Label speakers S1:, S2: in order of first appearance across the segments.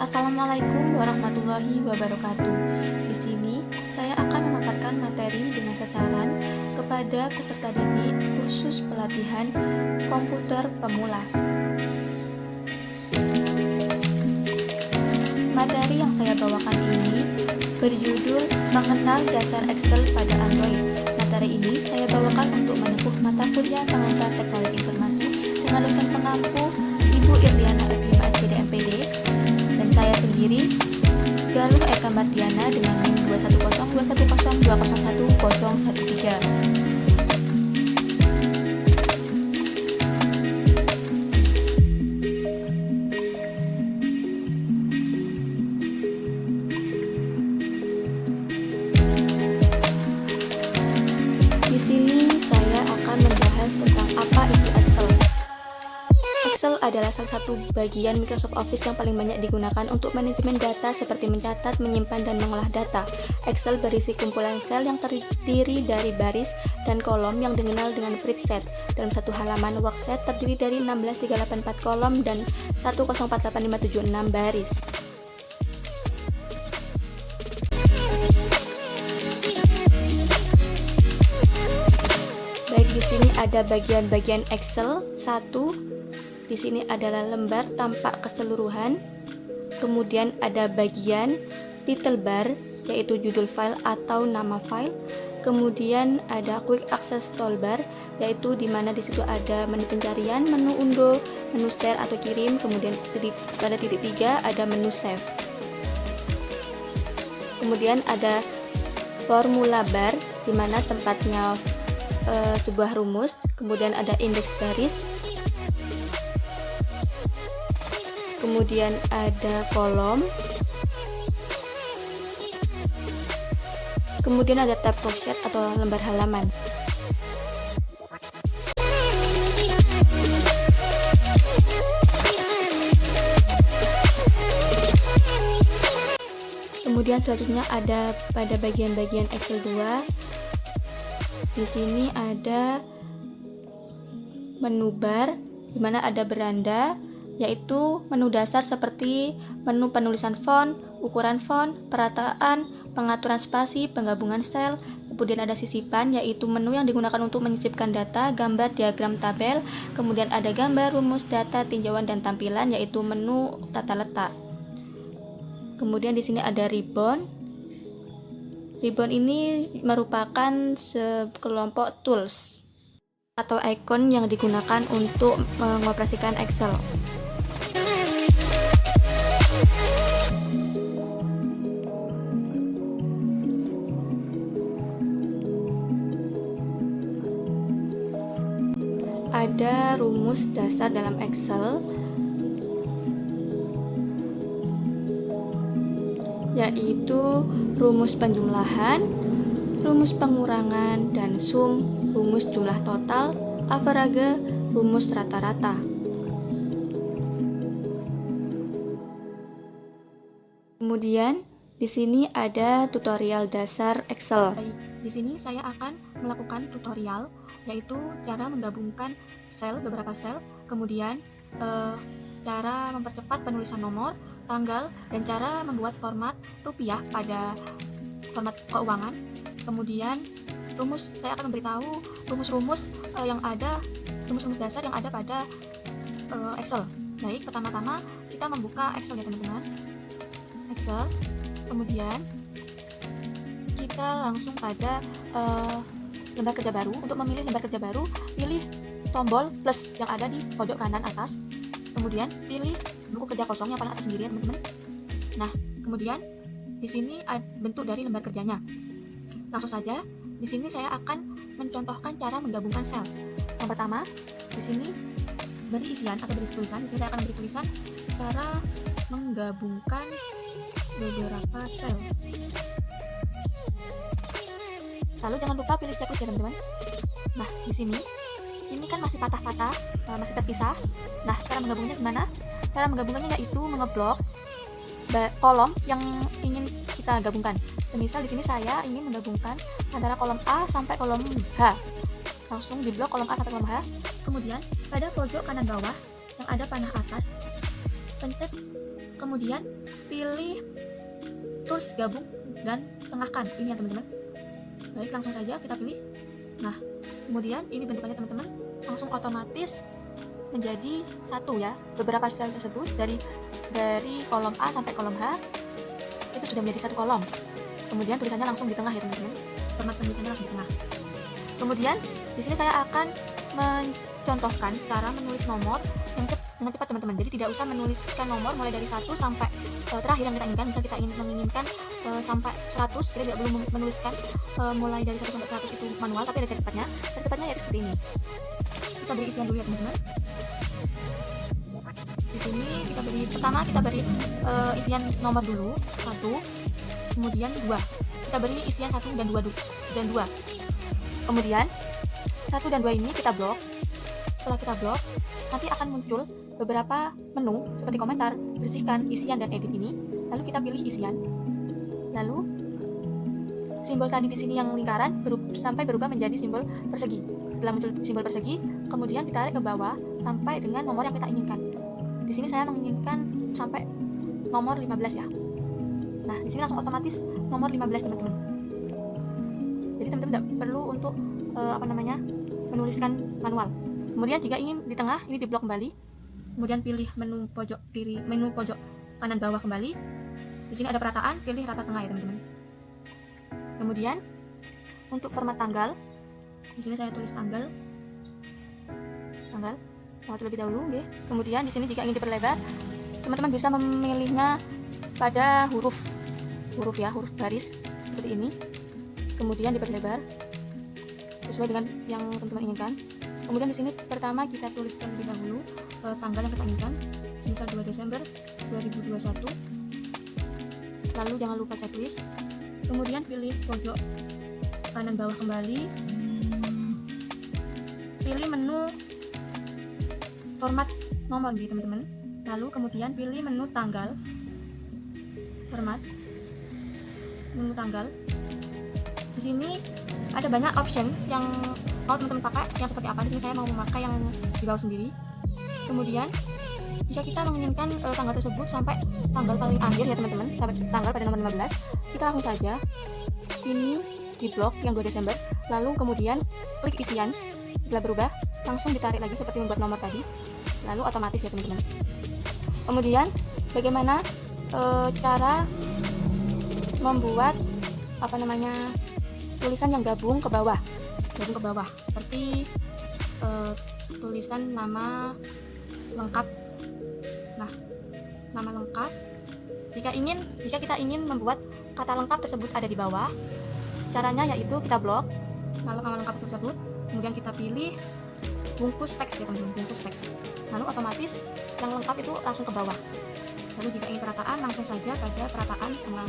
S1: Assalamualaikum warahmatullahi wabarakatuh. Di sini saya akan memaparkan materi dengan sasaran kepada peserta didik kursus pelatihan komputer pemula. Materi yang saya bawakan ini berjudul Mengenal Dasar Excel pada Android. Materi ini saya bawakan untuk menempuh mata kuliah pengantar teknologi informasi dengan dosen pengampu Ibu Irliana FIMA SPD MPD dan saya sendiri Galuh Eka Mardiana dengan NIM 2102102011013. Di sini saya akan membahas tentang apa itu Excel. Excel adalah salah satu bagian Microsoft Office yang paling banyak digunakan untuk manajemen data seperti mencatat, menyimpan, dan mengolah data. Excel berisi kumpulan sel yang terdiri dari baris dan kolom yang dikenal dengan spreadsheet. Dalam satu halaman worksheet terdiri dari 16384 kolom dan 1048576 baris. Baik, di sini ada bagian-bagian Excel. 1. Di sini adalah lembar tampak keseluruhan. Kemudian ada bagian title bar, yaitu judul file atau nama file. Kemudian ada quick access toolbar, yaitu dimana disitu ada menu pencarian, menu undo, menu share atau kirim. Kemudian pada titik 3 ada menu save. Kemudian ada formula bar, dimana tempatnya sebuah rumus. Kemudian ada indeks baris. Kemudian ada kolom. Kemudian ada tab worksheet atau lembar halaman. Kemudian selanjutnya ada pada bagian-bagian Excel 2. Di sini ada menu bar, di mana ada beranda, yaitu menu dasar seperti menu penulisan font, ukuran font, perataan, pengaturan spasi, penggabungan sel. Kemudian ada sisipan, yaitu menu yang digunakan untuk menyisipkan data, gambar, diagram, tabel. Kemudian ada gambar, rumus, data, tinjauan, dan tampilan, yaitu menu tata letak. Kemudian di sini ada ribbon. Ribbon ini merupakan sekelompok tools atau icon yang digunakan untuk mengoperasikan Excel. Ada rumus dasar dalam Excel, yaitu rumus penjumlahan, rumus pengurangan, dan sum, rumus jumlah total, average, rumus rata-rata. Kemudian di sini ada tutorial dasar Excel. Di sini saya akan melakukan tutorial, yaitu cara menggabungkan beberapa sel, kemudian cara mempercepat penulisan nomor, tanggal, dan cara membuat format rupiah pada format keuangan. Kemudian saya akan memberitahu rumus-rumus dasar yang ada pada Excel. Baik, pertama-tama kita membuka Excel ya teman-teman. Excel, kemudian kita langsung pada lembar kerja baru. Untuk memilih lembar kerja baru, pilih tombol plus yang ada di pojok kanan atas. Kemudian pilih buku kerja kosong yang paling atas sendiri ya teman-teman. Nah, kemudian di sini bentuk dari lembar kerjanya. Langsung saja, di sini saya akan mencontohkan cara menggabungkan sel. Yang pertama, di sini beri isian atau beri tulisan. Di sini saya akan beri tulisan cara menggabungkan beberapa sel. Lalu jangan lupa pilih checklist ya teman-teman. Nah, di sini ini kan masih patah-patah, masih terpisah. Nah, cara menggabungnya gimana? Cara menggabungkannya yaitu mengeblok kolom yang ingin kita gabungkan. Semisal di sini saya ingin menggabungkan antara kolom A sampai kolom H. Langsung diblok kolom A sampai kolom H. Kemudian pada pojok kanan bawah yang ada panah atas, pencet, kemudian pilih tools gabung dan tengahkan ini ya teman-teman. Baik, langsung saja kita pilih. Nah, kemudian ini bentukannya teman-teman, langsung otomatis menjadi satu ya. Beberapa sel tersebut dari kolom A sampai kolom H itu sudah menjadi satu kolom. Kemudian tulisannya langsung di tengah ya teman-teman. Format penulisannya langsung di tengah. Kemudian di sini saya akan mencontohkan cara menulis nomor yang dengan cepat teman-teman. Jadi tidak usah menuliskan nomor mulai dari 1 sampai terakhir yang kita inginkan. Misal kita menginginkan sampai 100, kita tidak perlu menuliskan mulai dari 1 sampai 100 itu manual, tapi ada cara cepatnya. Cara cepatnya yaitu seperti ini. Kita beri isian dulu ya teman-teman. Di sini kita beri isian nomor dulu 1, kemudian 2. Kita beri isian 1 dan 2 Kemudian 1 dan 2 ini kita blok. Setelah kita blok, nanti akan muncul beberapa menu seperti komentar, bersihkan, isian, dan edit ini. Lalu kita pilih isian. Lalu simbol tadi di sini yang lingkaran sampai berubah menjadi simbol persegi. Setelah muncul simbol persegi, kemudian ditarik ke bawah sampai dengan nomor yang kita inginkan. Di sini saya menginginkan sampai nomor 15 ya. Nah, di sini langsung otomatis nomor 15 teman-teman. Jadi teman-teman tidak perlu untuk menuliskan manual. Kemudian jika ingin di tengah, ini diblok kembali. Kemudian pilih menu pojok kiri, menu pojok kanan bawah kembali. Di sini ada perataan, pilih rata tengah ya teman-teman. Kemudian untuk format tanggal, di sini saya tulis tanggal terlebih dahulu, okay. Kemudian di sini jika ingin diperlebar, teman-teman bisa memilihnya pada huruf baris seperti ini. Kemudian diperlebar sesuai dengan yang teman-teman inginkan. Kemudian di sini pertama kita tulis terlebih dahulu tanggal yang kita inginkan, misal 2 Desember 2021. Lalu jangan lupa checklist. Kemudian pilih pojok kanan bawah kembali. Pilih menu format nomor gitu teman-teman. Lalu kemudian pilih menu tanggal. Format menu tanggal. Di sini ada banyak option yang mau teman-teman pakai, yang seperti apa. Di sini saya mau memakai yang di bawah sendiri. Kemudian jika kita menginginkan tanggal tersebut sampai tanggal paling akhir ya teman-teman, sampai tanggal pada nomor 15, kita langsung saja ini di blok yang 2 Desember, lalu kemudian klik isian. Setelah berubah, langsung ditarik lagi seperti membuat nomor tadi, lalu otomatis ya teman-teman. Kemudian bagaimana cara membuat tulisan yang gabung ke bawah seperti tulisan nama lengkap. Nah, nama lengkap, jika kita ingin membuat kata lengkap tersebut ada di bawah, caranya yaitu kita blok nama lengkap tersebut, kemudian kita pilih bungkus teks ya teman-teman, bungkus teks, lalu otomatis yang lengkap itu langsung ke bawah. Lalu jika ingin perataan, langsung saja pada perataan tengah.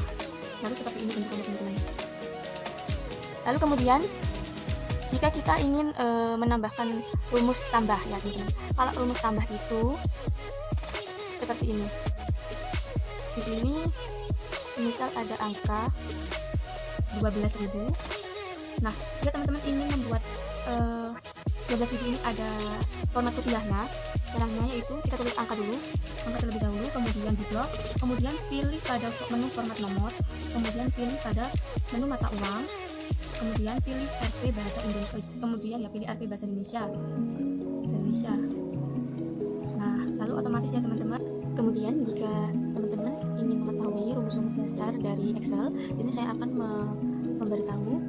S1: Lalu seperti ini bentuknya teman-teman. Lalu kemudian jika kita ingin menambahkan rumus tambah ya teman-teman. Kalau rumus tambah itu seperti ini. Di sini misal ada angka 12.000. Nah, jika teman-teman ingin membuat 12.000 ini ada format rupiahnya, caranya yaitu kita tulis angka terlebih dahulu, kemudian di blok, kemudian pilih pada menu format nomor, kemudian pilih pada menu mata uang, kemudian pilih RP bahasa Indonesia, kemudian ya pilih RP bahasa Indonesia. Nah, lalu otomatis ya teman-teman. Kemudian jika teman-teman ingin mengetahui rumus-rumus dasar dari Excel, ini saya akan memberitahu.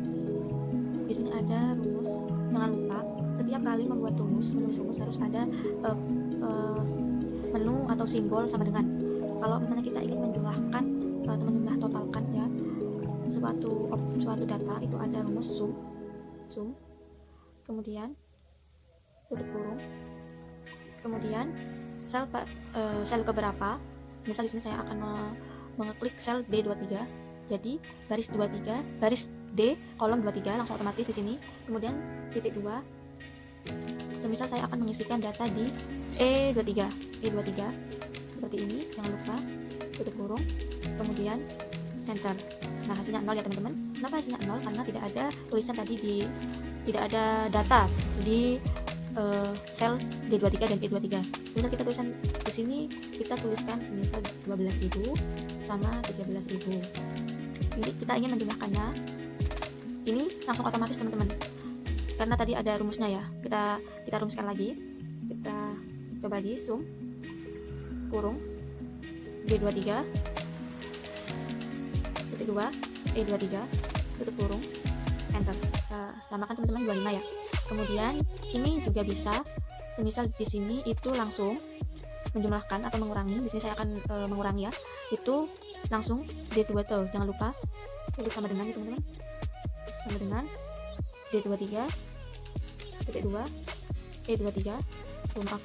S1: Di sini ada rumus. Jangan lupa setiap kali membuat menulis rumus harus ada menu atau simbol sama dengan. Kalau misalnya kita ingin menjumlahkan atau totalkan ya suatu data, itu ada rumus sum, kemudian tutup kurung, kemudian sel keberapa. Misal di sini saya akan mengeklik sel D23, jadi baris 23, baris D kolom 23 langsung otomatis di sini. Kemudian titik 2. Semisal saya akan mengisikan data di E23 seperti ini, jangan lupa tutup kurung, kemudian enter. Nah, hasilnya 0 ya teman-teman. Kenapa hasilnya 0? Karena tidak ada tulisan tadi, tidak ada data di sel D23 dan E23. Misal kita tulisan di sini, kita tuliskan semisal 12.000 sama 13.000. Ini kita ingin menjumlahkannya, ini langsung otomatis teman-teman, karena tadi ada rumusnya ya. Kita rumuskan lagi, kita coba lagi, sum kurung D23 titik 2 E23 tutup kurung, enter. Samakan teman-teman 25 ya. Kemudian ini juga bisa, semisal di sini itu langsung menjumlahkan atau mengurangi. Di sini saya akan mengurangi ya. Itu langsung D20, jangan lupa itu sama dengan itu teman-teman, sama dengan D23 titik 2 E23 maaf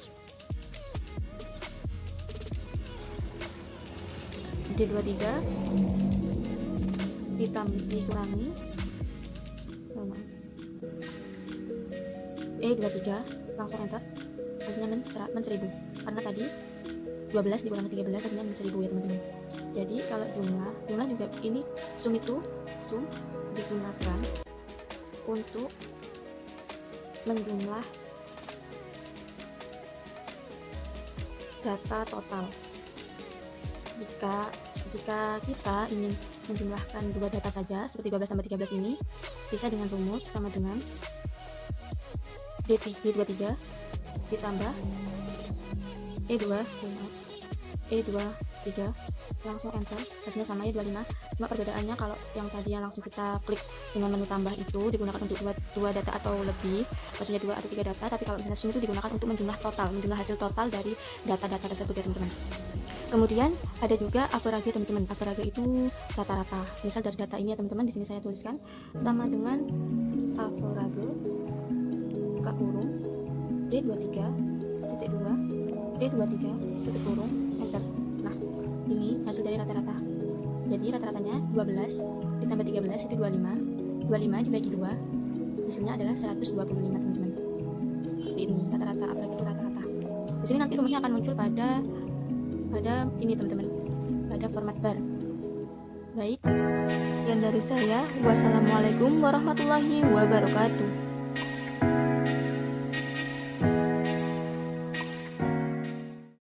S1: D23 dikurangi E23, langsung enter. Hasilnya men 1000, karena tadi 12 dikurangi 13 hasilnya men 1000 ya teman-teman. Jadi kalau jumlah juga ini, sum digunakan untuk menjumlah data total. Jika kita ingin menjumlahkan dua data saja, seperti 12 tambah 13 ini, bisa dengan rumus sama dengan D23 ditambah E23, langsung enter. Hasilnya sama ya 25. Cuma perbedaannya kalau yang tadi yang langsung kita klik dengan menu tambah itu digunakan untuk dua data atau lebih, maksudnya 2 atau 3 data. Tapi kalau misalnya sum itu digunakan untuk menjumlah hasil total dari data-data tersebut ya teman-teman. Kemudian ada juga average teman-teman. Average itu rata-rata. Misal dari data ini ya teman-teman, di sini saya tuliskan sama dengan average buka kurung D23 titik 2 E23 tutup kurung, enter. Nah, ini hasil dari rata-rata. Jadi rata-ratanya 12 ditambah 13 itu 25 dibagi 2, hasilnya adalah 125 teman-teman. Seperti ini rata-rata, average itu rata-rata. Di sini nanti rumusnya akan muncul pada ini teman-teman, pada format bar. Baik, sekian dari saya. Wassalamualaikum warahmatullahi wabarakatuh.